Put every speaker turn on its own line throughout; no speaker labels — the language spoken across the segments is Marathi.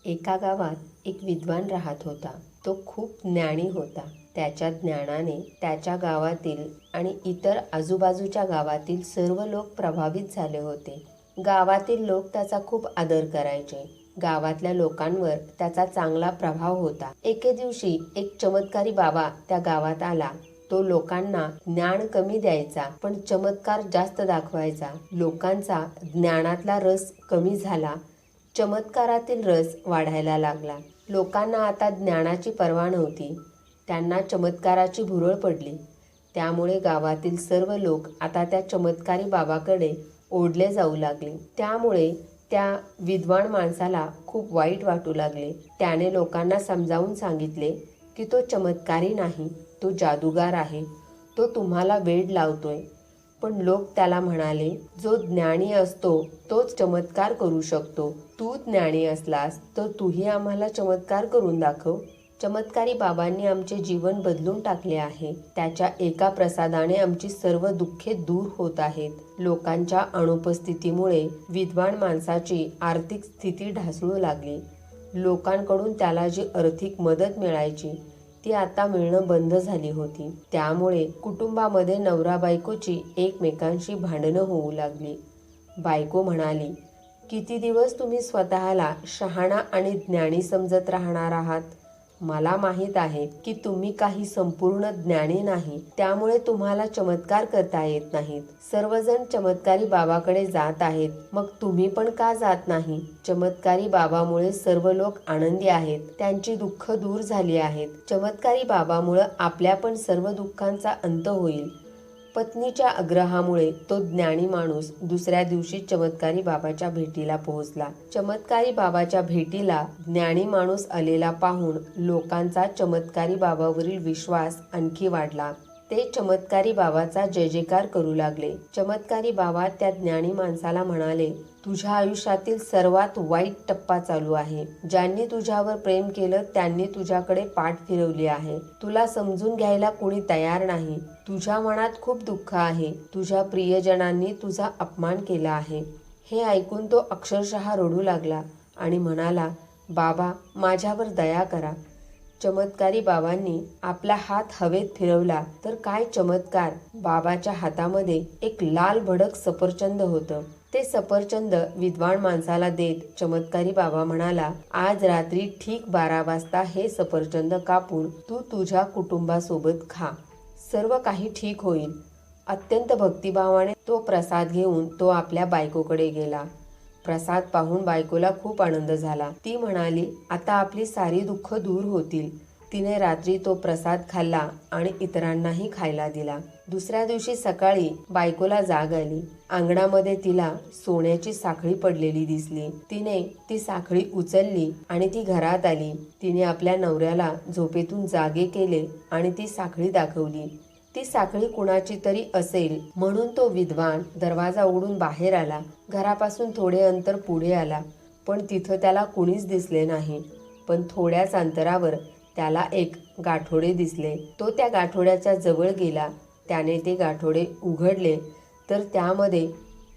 एका गावात एक विद्वान राहत होता. तो खूप ज्ञानी होता. त्याच्या ज्ञानाने त्याच्या गावातील आणि इतर आजूबाजूच्या गावातील सर्व लोक प्रभावित झाले होते. गावातील लोक त्याचा खूप आदर करायचे. गावातल्या लोकांवर त्याचा चांगला प्रभाव होता. एके दिवशी एक चमत्कारी बाबा त्या गावात आला. तो लोकांना ज्ञान कमी द्यायचा, पण चमत्कार जास्त दाखवायचा. लोकांचा ज्ञानातला रस कमी झाला, चमत्कारातील रस वाढायला लागला. लोकांना आता ज्ञानाची पर्वा नव्हती, त्यांना चमत्काराची भुरळ पडली. त्यामुळे गावातील सर्व लोक आता त्या चमत्कारी बाबाकडे ओढले जाऊ लागले. त्यामुळे त्या विद्वान माणसाला खूप वाईट वाटू लागले. त्याने लोकांना समजावून सांगितले की तो चमत्कारी नाही, तो जादूगार आहे. तो तुम्हाला वेड लावतोय. पण लोक त्याला म्हणाले, जो ज्ञानी असतो तोच चमत्कार करू शकतो. तू ज्ञानी असलास तर तूही आम्हाला चमत्कार करून दाखव. चमत्कारी बाबांनी आमचे जीवन बदलून टाकले आहे. त्याच्या एका प्रसादाने आमची सर्व दुःखे दूर होत आहेत. लोकांच्या अनुपस्थितीमुळे विद्वान माणसाची आर्थिक स्थिती ढासळू लागली. लोकांकडून त्याला जी आर्थिक मदत मिळायची ती आता मिळणं बंद झाली होती. त्यामुळे कुटुंबामध्ये नवरा बायकोची एकमेकांशी भांडणं होऊ लागली. बायको म्हणाली, किती दिवस तुम्ही स्वतःला शहाणा आणि ज्ञानी समजत राहणार आहात? मला माहीत आहे की तुम्ही काही संपूर्ण ज्ञानी नाही, त्यामुळे तुम्हाला चमत्कार करता येत नाहीत. सर्वजण चमत्कारी बाबाकडे जात आहेत, मग तुम्ही पण का जात नाही? चमत्कारी बाबामुळे सर्व लोक आनंदी आहेत, त्यांची दुःख दूर झाली आहेत. चमत्कारी बाबामुळे आपल्या पण सर्व दुःखांचा अंत होईल. पत्नीच्या आग्रहामुळे तो ज्ञानी माणूस दुसऱ्या दिवशी चमत्कारी बाबाच्या भेटीला पोहोचला. चमत्कारी बाबाच्या भेटीला ज्ञानी माणूस आलेला पाहून लोकांचा चमत्कारी बाबावरील विश्वास आणखी वाढला. ते चमत्कारी बाबाचा जय जयकार करू लागले. चमत्कारी बाबा त्या ज्ञानी माणसाला म्हणाले, तुझ्या आयुष्यातील सर्वात वाईट टप्पा चालू आहे. ज्यांनी तुझ्यावर प्रेम केलं त्यांनी तुझ्याकडे पाठ फिरवली आहे. तुला समजून घ्यायला कोणी तयार नाही. तुझ्या मनात खूप दुःख आहे. तुझ्या प्रियजनांनी तुझा अपमान केला आहे. हे ऐकून तो अक्षरशः रडू लागला आणि म्हणाला, बाबा माझ्यावर दया करा. चमत्कारी बाबांनी आपला हात हवेत फिरवला तर काय चमत्कार! बाबाच्या हातामध्ये एक लाल भडक सफरचंद होतं. ते सफरचंद विद्वान माणसाला देत चमत्कारी बाबा म्हणाला, आज रात्री ठीक 12 वाजता हे सफरचंद कापून तू तुझ्या कुटुंबासोबत खा. सर्व काही ठीक होईल. अत्यंत भक्तिभावाने तो प्रसाद घेऊन तो आपल्या बायकोकडे गेला. प्रसाद पाहून बायकोला खूप आनंद झाला. ती म्हणाली, आता आपली सारी दुःख दूर होतील. तिने रात्री तो प्रसाद खाल्ला आणि इतरांनाही खायला दिला. दुसऱ्या दिवशी सकाळी बायकोला जाग आली. अंगणामध्ये तिला सोन्याची साखळी पडलेली दिसली. तिने ती साखळी उचलली आणि ती घरात आली. तिने आपल्या नवऱ्याला झोपेतून जागे केले आणि ती साखळी दाखवली. ती साखळी कुणाची तरी असेल म्हणून तो विद्वान दरवाजा उघडून बाहेर आला. घरापासून थोडे अंतर पुढे आला, पण तिथं त्याला कुणीच दिसले नाही. पण थोड्याच अंतरावर त्याला एक गाठोडे दिसले. तो त्या गाठोड्याच्या जवळ गेला. त्याने ते गाठोडे उघडले तर त्यामध्ये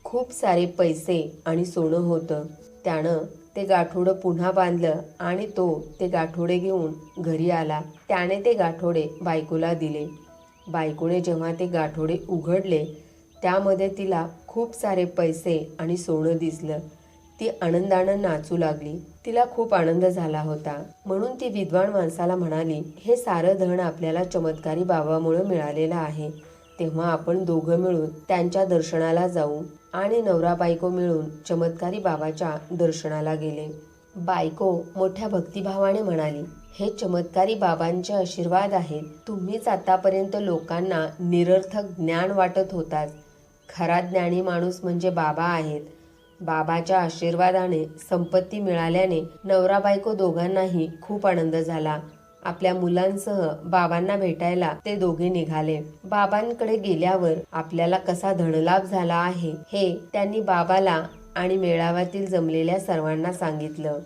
खूप सारे पैसे आणि सोनं होतं. त्यानं ते गाठोडं पुन्हा बांधलं आणि तो ते गाठोडे घेऊन घरी आला. त्याने ते गाठोडे बायकोला दिले. बायकोने जेव्हा ते गाठोडे उघडले त्यामध्ये तिला खूप सारे पैसे आणि सोनं दिसलं. ती आनंदानं नाचू लागली. तिला खूप आनंद झाला होता. म्हणून ती विद्वान माणसाला म्हणाली, हे सारं धन आपल्याला चमत्कारी बाबामुळे मिळालेलं आहे. तेव्हा आपण दोघं मिळून त्यांच्या दर्शनाला जाऊ. आणि नवरा बायको मिळून चमत्कारी बाबाच्या दर्शनाला गेले. बायको मोठ्या भक्तिभावाने म्हणाली, हे चमत्कारी बाबांचे आशीर्वाद आहेत. तुम्हीच आतापर्यंत लोकांना निरर्थक ज्ञान वाटत होतात. खरा ज्ञानी माणूस म्हणजे बाबा आहेत. बाबाच्या आशीर्वादाने संपत्ती मिळाल्याने नवरा बायको दोघांनाही खूप आनंद झाला. आपल्या मुलांसह बाबांना भेटायला ते दोघे निघाले. बाबांकडे गेल्यावर आपल्याला कसा धनलाभ झाला आहे हे त्यांनी बाबाला आणि मेळाव्यातील जमलेल्या सर्वांना सांगितलं.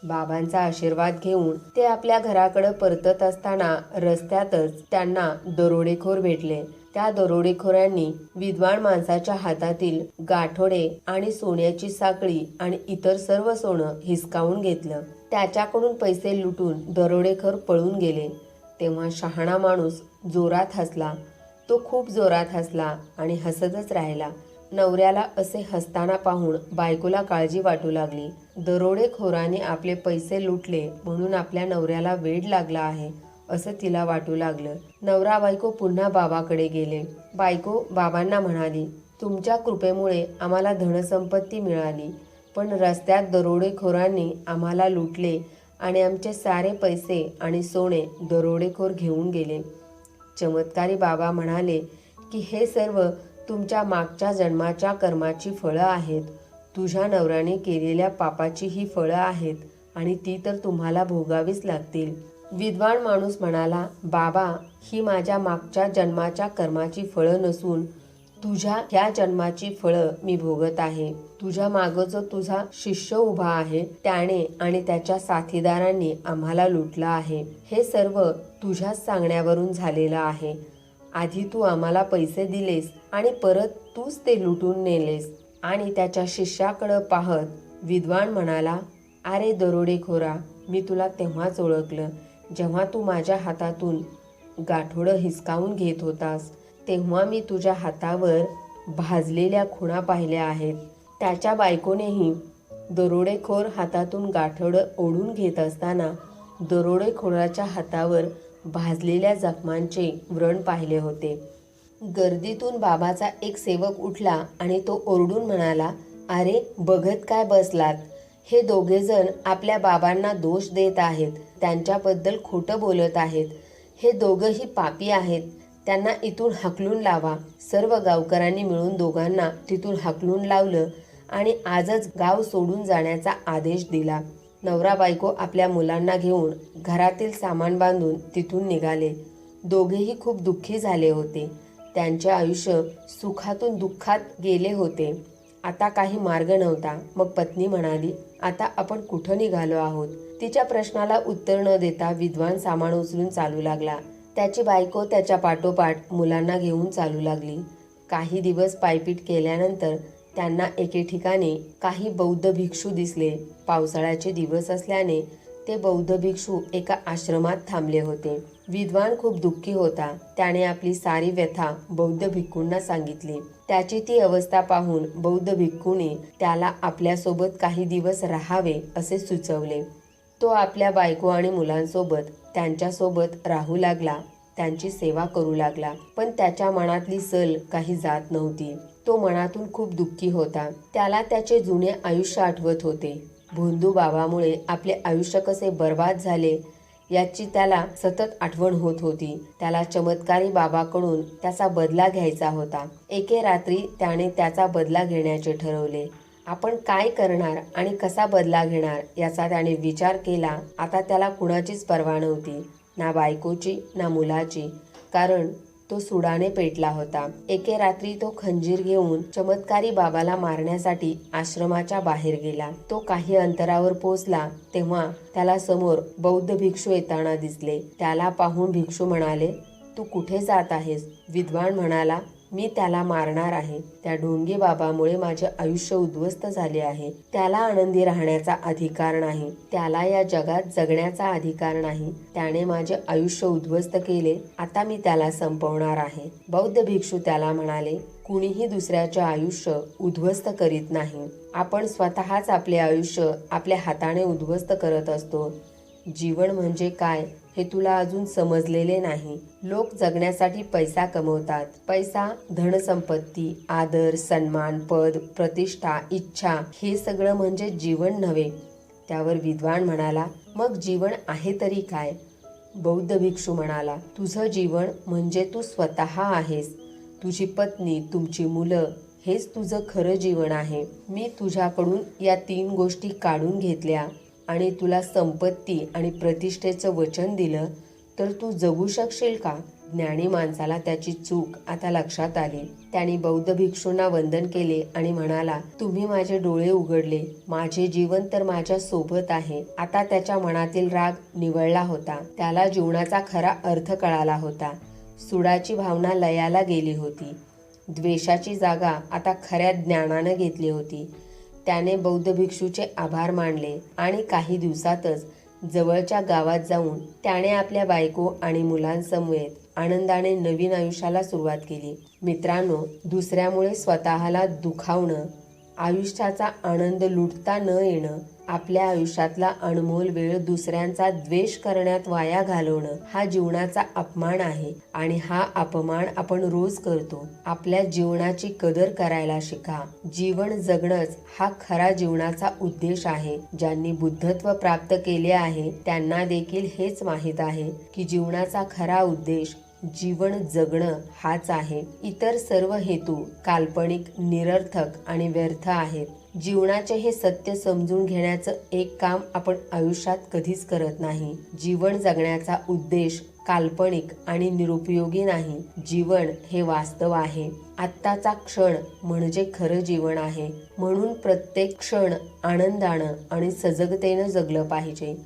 बाबांचा आशीर्वाद घेऊन ते आपल्या घराकडे परतत असताना रस्त्यातच त्यांना दरोडेखोर भेटले. त्या दरोडेखोरांनी विद्वान माणसाच्या हातातील गाठोडे आणि सोन्याची साखळी आणि इतर सर्व सोनं हिसकावून घेतलं. त्याच्याकडून पैसे लुटून दरोडेखोर पळून गेले. तेव्हा शहाणा माणूस जोरात हसला. तो खूप जोरात हसला आणि हसतच राहिला. नवऱ्याला असे हसताना पाहून बायकोला काळजी वाटू लागली. दरोडेखोराने आपले पैसे लुटले म्हणून आपल्या नवऱ्याला वेड लागला आहे असं तिला वाटू लागलं. नवरा बायको पुन्हा बाबाकडे गेले. बायको बाबांना म्हणाली, तुमच्या कृपेमुळे आम्हाला धनसंपत्ती मिळाली, पण रस्त्यात दरोडेखोरांनी आम्हाला लुटले आणि आमचे सारे पैसे आणि सोने दरोडेखोर घेऊन गेले. चमत्कारी बाबा म्हणाले की हे सर्व तुमच्या मागच्या जन्माच्या कर्माची फळं आहेत. तुझ्या नवऱ्याने केलेल्या पापाची ही फळं आहेत आणि ती तर तुम्हाला भोगावीच लागतील. विद्वान माणूस म्हणाला, बाबा, ही माझ्या मागच्या जन्माच्या कर्माची फळं नसून तुझ्या ह्या जन्माची फळं मी भोगत आहे. तुझ्या मागं जो तुझा शिष्य उभा आहे त्याने आणि त्याच्या साथीदारांनी आम्हाला लुटलं आहे. हे सर्व तुझ्याच सांगण्यावरून झालेलं आहे. आधी तू आम्हाला पैसे दिलेस आणि परत तूच ते लुटून नेलेस. आणि त्याच्या शिष्याकडं पाहत विद्वान म्हणाला, अरे दरोडेखोरा, मी तुला तेव्हाच ओळखलं जेव्हा तू माझ्या हातातून गाठोडं हिसकावून घेत होतास. तेव्हा मी तुझ्या हातावर भाजलेल्या खुणा पाहिल्या आहेत. त्याच्या बायकोनेही दरोडेखोर हातातून गाठोडं ओढून घेत असताना दरोडेखोराच्या हातावर भाजलेल्या जखमांचे व्रण पाहिले होते. गर्दीतून बाबाचा एक सेवक उठला आणि तो ओरडून म्हणाला, अरे बघत काय बसलात? हे दोघेजण आपल्या बाबांना दोष देत आहेत, त्यांच्याबद्दल खोटं बोलत आहेत. हे दोघंही पापी आहेत, त्यांना इथून हाकलून लावा. सर्व गावकऱ्यांनी मिळून दोघांना तिथून हाकलून लावलं आणि आजच गाव सोडून जाण्याचा आदेश दिला. नवरा बायको आपल्या मुलांना घेऊन घरातील सामान बांधून तिथून निघाले. दोघेही खूप दुःखी झाले होते. त्यांचे आयुष्य सुखातून दुःखात गेले होते. आता काही मार्ग नव्हता. मग पत्नी म्हणाली, आता आपण कुठं निघालो आहोत? तिच्या प्रश्नाला उत्तर न देता विद्वान सामान उचलून चालू लागला. त्याची बायको त्याच्या पाठोपाठ मुलांना घेऊन चालू लागली. काही दिवस पायपीट केल्यानंतर त्यांना एके ठिकाणी काही बौद्ध भिक्षू दिसले. पावसाळ्याचे दिवस असल्याने ते बौद्ध भिक्षू एका आश्रमात थांबले होते. विद्वान खूप दुःखी होता. त्याने आपली सारी व्यथा बौद्ध भिक्खूंना सांगितली. त्याची ती अवस्था पाहून बौद्ध भिक्खूने त्याला आपल्यासोबत काही दिवस राहावे असे सुचवले. तो आपल्या बायको आणि मुलांसोबत त्यांच्यासोबत राहू लागला. त्यांची सेवा करू लागला. पण त्याच्या मनातली सल काही जात नव्हती. तो मनातून खूप दुःखी होता. त्याला त्याचे जुने आयुष्य आठवत होते. भोंदू बाबामुळे आपले आयुष्य कसे बर्बाद झाले याची त्याला सतत आठवण होत होती. त्याला चमत्कारी बाबाकडून त्याचा बदला घ्यायचा होता. एके रात्री त्याने त्याचा बदला घेण्याचे ठरवले. आपण काय करणार आणि कसा बदला घेणार याचा त्याने विचार केला. आता त्याला कुणाचीच पर्वा नव्हती, ना बायकोची ना मुलाची, कारण तो सुडाने पेटला होता. एके रात्री तो खंजीर घेऊन चमत्कारी बाबाला मारण्यासाठी आश्रमाच्या बाहेर गेला. तो काही अंतरावर पोहोचला तेव्हा त्याला समोर बौद्ध भिक्षू येताना दिसले. त्याला पाहून भिक्षू म्हणाले, तू कुठे जात आहेस? विद्वान म्हणाला, मी त्याला मारणार आहे. त्या ढोंगी बाबामुळे माझे आयुष्य उद्ध्वस्त झाले आहे. त्याला आनंदी राहण्याचा अधिकार नाही. त्याला या जगात जगण्याचा अधिकार नाही. त्याने माझे आयुष्य उद्ध्वस्त केले. आता मी त्याला संपवणार आहे. बौद्ध भिक्षू त्याला म्हणाले, कुणीही दुसऱ्याचे आयुष्य उद्ध्वस्त करीत नाही. आपण स्वतःच आपले आयुष्य आपल्या हाताने उद्ध्वस्त करत असतो. जीवन म्हणजे काय हे तुला अजून समजलेले नाही. लोक जगण्यासाठी पैसा कमवतात. पैसा, धनसंपत्ती, आदर, सन्मान, पद, प्रतिष्ठा, इच्छा हे सगळं म्हणजे जीवन नव्हे. त्यावर विद्वान म्हणाला, मग जीवन आहे तरी काय? बौद्ध भिक्षू म्हणाला, तुझं जीवन म्हणजे तू स्वतः आहेस. तुझी पत्नी, तुमची मुलं हेच तुझं खरं जीवन आहे. मी तुझ्याकडून या 3 गोष्टी काढून घेतल्या आणि तुला संपत्ती आणि प्रतिष्ठेचं वचन दिलं तर तू जगू शकशील का? ज्ञानी माणसाला त्याची चूक आता लक्षात आली. त्याने बौद्ध भिक्षूंना वंदन केले आणि म्हणाला, तुम्ही माझे डोळे उघडले. माझे जीवन तर माझ्या सोबत आहे. आता त्याच्या मनातील राग निवळला होता. त्याला जीवनाचा खरा अर्थ कळाला होता. सुडाची भावना लयाला गेली होती. द्वेषाची जागा आता खऱ्या ज्ञानानं घेतली होती. त्याने बौद्ध भिक्षूचे आभार मानले आणि काही दिवसातच जवळच्या गावात जाऊन त्याने आपल्या बायको आणि मुलांसमवेत आनंदाने नवीन आयुष्याला सुरुवात केली. मित्रांनो, दुसऱ्यामुळे स्वतःला दुखावणं, आयुष्याचा आनंद लुटता न येणं, आपल्या आयुष्यातला अनमोल वेळ दुसऱ्यांचा द्वेष करण्यात वाया घालवणं हा जीवनाचा अपमान आहे आणि हा अपमान आपण रोज करतो. आपल्या जीवनाची कदर करायला शिका. जीवन जगणंच हा खरा जीवनाचा उद्देश आहे. ज्यांनी बुद्धत्व प्राप्त केले आहे त्यांना देखील हेच माहीत आहे की जीवनाचा खरा उद्देश जीवन जगणं हाच आहे. इतर सर्व हेतू काल्पनिक, निरर्थक आणि व्यर्थ आहेत. जीवनाचे हे सत्य समजून घेण्याचं एक काम आपण आयुष्यात कधीच करत नाही. जीवन जगण्याचा उद्देश काल्पनिक आणि निरुपयोगी नाही. जीवन हे वास्तव आहे. आत्ताचा क्षण म्हणजे खरं जीवन आहे. म्हणून प्रत्येक क्षण आनंदानं आणि सजगतेनं जगलं पाहिजे.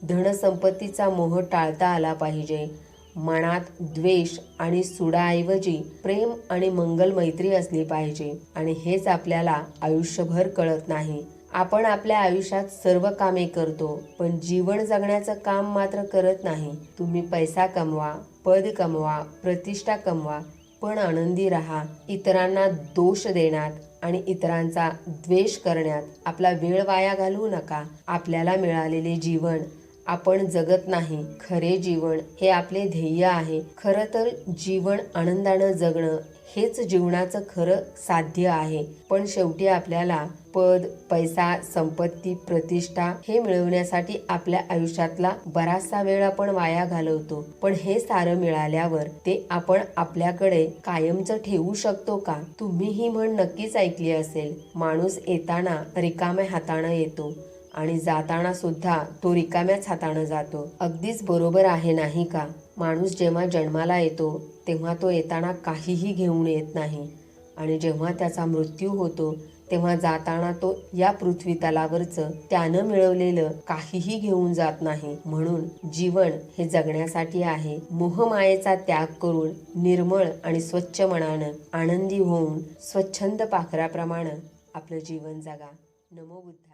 धनसंपत्तीचा मोह टाळता आला पाहिजे. मनात द्वेष आणि सुडाऐवजी प्रेम आणि मंगल मैत्री असली पाहिजे. आणि हेच आपल्याला आयुष्यभर कळत नाही. आपण आपल्या आयुष्यात सर्व कामे करतो पण जीवन जगण्याचं काम मात्र करत नाही. तुम्ही पैसा कमवा, पद कमवा, प्रतिष्ठा कमवा, पण आनंदी राहा. इतरांना दोष देण्यात आणि इतरांचा द्वेष करण्यात आपला वेळ वाया घालवू नका. आपल्याला मिळालेले जीवन आपण जगत नाही. खरे जीवन हे आपले ध्येय आहे. खरं तर जीवन आनंदानं जगणं हेच जीवनाचं खरं साध्य आहे. पण शेवटी आपल्याला पद, पैसा, संपत्ती, प्रतिष्ठा हे मिळवण्यासाठी आपल्या आयुष्यातला बराचसा वेळ आपण वाया घालवतो. पण हे सारं मिळाल्यावर ते आपण आपल्याकडे कायमचं ठेवू शकतो का? तुम्ही ही म्हण नक्कीच ऐकली असेल, माणूस येताना रिकाम्या हातानं येतो आणि जाताना सुद्धा तो रिकाम्याच हातानं जातो. अगदीच बरोबर आहे नाही का? माणूस जेव्हा जन्माला येतो तेव्हा तो येताना काहीही घेऊन येत नाही आणि जेव्हा त्याचा मृत्यू होतो तेव्हा जाताना तो या पृथ्वी तलावरचं त्यानं मिळवलेलं काहीही घेऊन जात नाही. म्हणून जीवन हे जगण्यासाठी आहे. मोहमायेचा त्याग करून निर्मळ आणि स्वच्छ मनानं आनंदी होऊन स्वच्छंद पाखराप्रमाणे आपलं जीवन जगा. नमो बुद्धाय.